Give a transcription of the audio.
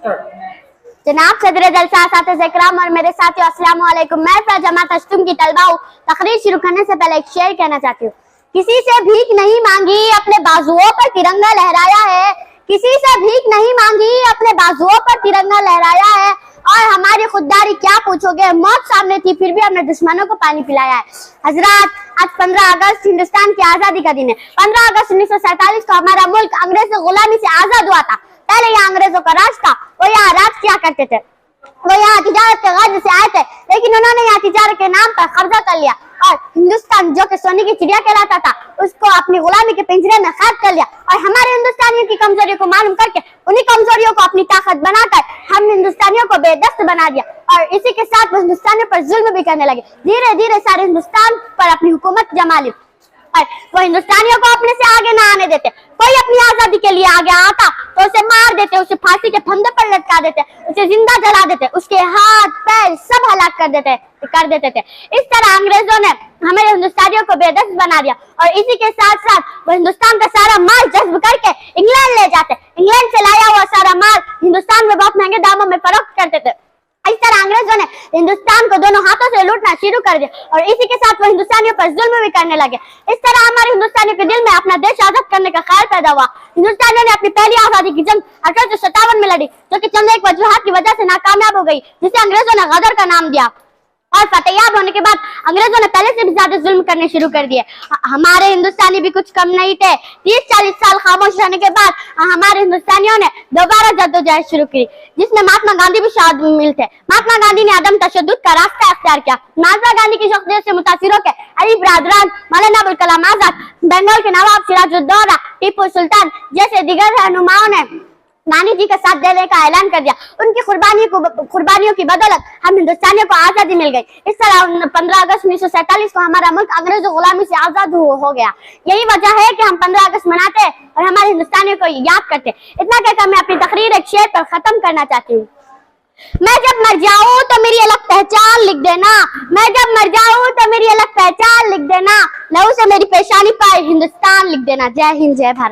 जनाब सदर जलसा, साथी इकराम और मेरे साथियों, अस्सलाम वालेकुम। मैं जमात अश्तुम की तलबा हूँ। तकरीर शुरू करने से पहले एक शेर कहना चाहती हूँ। किसी से भीख नहीं मांगी, अपने बाजुओं पर तिरंगा लहराया है। किसी से भीख नहीं मांगी, अपने बाजुओं पर तिरंगा लहराया है। और हमारी खुददारी क्या पूछोगे, मौत सामने थी फिर भी हमने दुश्मनों को पानी पिलाया है। हजरात, आज 15 अगस्त हिंदुस्तान की आजादी का दिन है। 15 अगस्त 1947 को हमारा मुल्क अंग्रेज की गुलामी से आजाद हुआ था। पहले यहाँ अंग्रेजों का राज था, वो यहाँ राज किया करते थे। वो यहाँ तिजारत के गर्ज से आए थे, लेकिन उन्होंने यहाँ तिजारत के नाम पर कब्जा कर लिया और हिंदुस्तान जो कि सोने की चिड़िया कहलाता था, उसको अपनी गुलामी के पिंजरे में कैद कर लिया। और हमारे हिंदुस्तानियों की कमजोरियों को मालूम करके उन्हीं कमजोरियों को अपनी ताकत बनाकर हम हिंदुस्तानियों को बेदस्त बना दिया। और इसी के साथ वो हिंदुस्तानियों पर जुल्म भी करने लगे। धीरे धीरे सारे हिंदुस्तान पर अपनी हुकूमत जमा ली। वो हिंदुस्तानियों को अपने से आगे ना आने देते। कोई अपनी आजादी के लिए आगे आता तो उसे मार देते, उसे फांसी के फंदे पर लटका देते, उसे जिंदा जला देते, उसके हाथ पैर सब हलाक कर देते थे। इस तरह अंग्रेजों ने हमारे हिंदुस्तानियों को बेदस्त बना दिया। और इसी के साथ साथ वो हिंदुस्तान का सारा माल जज्ब करके इंग्लैंड ले जाते। इंग्लैंड से लाया हुआ सारा माल हिंदुस्तान में बहुत महंगे दामों में फरोख्त करते थे। इस तरह अंग्रेजों ने हिंदुस्तान को दोनों हाथों से लूटना शुरू कर दिया और इसी के साथ वो हिंदुस्तानियों पर जुल्म भी करने लगे। इस तरह हमारे हिंदुस्तानियों के दिल में अपना देश आजाद करने का ख्याल पैदा हुआ। हिंदुस्तानियों ने अपनी पहली आजादी की जंग 1857 में लड़ी, जो कि चंद एक वजूहात की वजह से नाकामयाब हो गई, जिसे अंग्रेजों ने गदर का नाम दिया। और फतेहयाब होने के बाद अंग्रेजों ने पहले से भी ज्यादा जुल्म करने शुरू कर दिए। हमारे हिंदुस्तानी भी कुछ कम नहीं थे। 30-40 साल खामोश रहने के बाद हमारे हिंदुस्तानियों ने दोबारा जद्दोजहद शुरू की, जिसमें महात्मा गांधी भी शामिल थे। महात्मा गांधी ने अदम तशद्दुद का रास्ता अख्तियार किया। महात्मा गांधी की शख्सियत से मुतासिर होकर अली बरदरान, मौलाना अबुल कलाम आजाद, बंगाल के नवाब सिराजुद्दौला, टीपू सुल्तान जैसे दिगर रहनुमाओं ने गांधी जी का साथ देने का ऐलान कर दिया। उनकी कुर्बानियों की बदौलत हम हिंदुस्तानियों को आजादी मिल गई। इस तरह 15 अगस्त 1947 को हमारा मुल्क अंग्रेजों गुलामी से आजाद हो गया। यही वजह है कि हम 15 अगस्त मनाते और हमारे हिंदुस्तानियों को याद करते। इतना कहकर मैं अपनी तकरीर एक शेर पर खत्म करना चाहती हूँ। मैं जब मर जाऊं तो मेरी अलग पहचान लिख देना। मैं जब मर जाऊं तो मेरी अलग पहचान लिख देना। लहू से मेरी पेशानी पर हिंदुस्तान लिख देना। जय हिंद, जय भारत।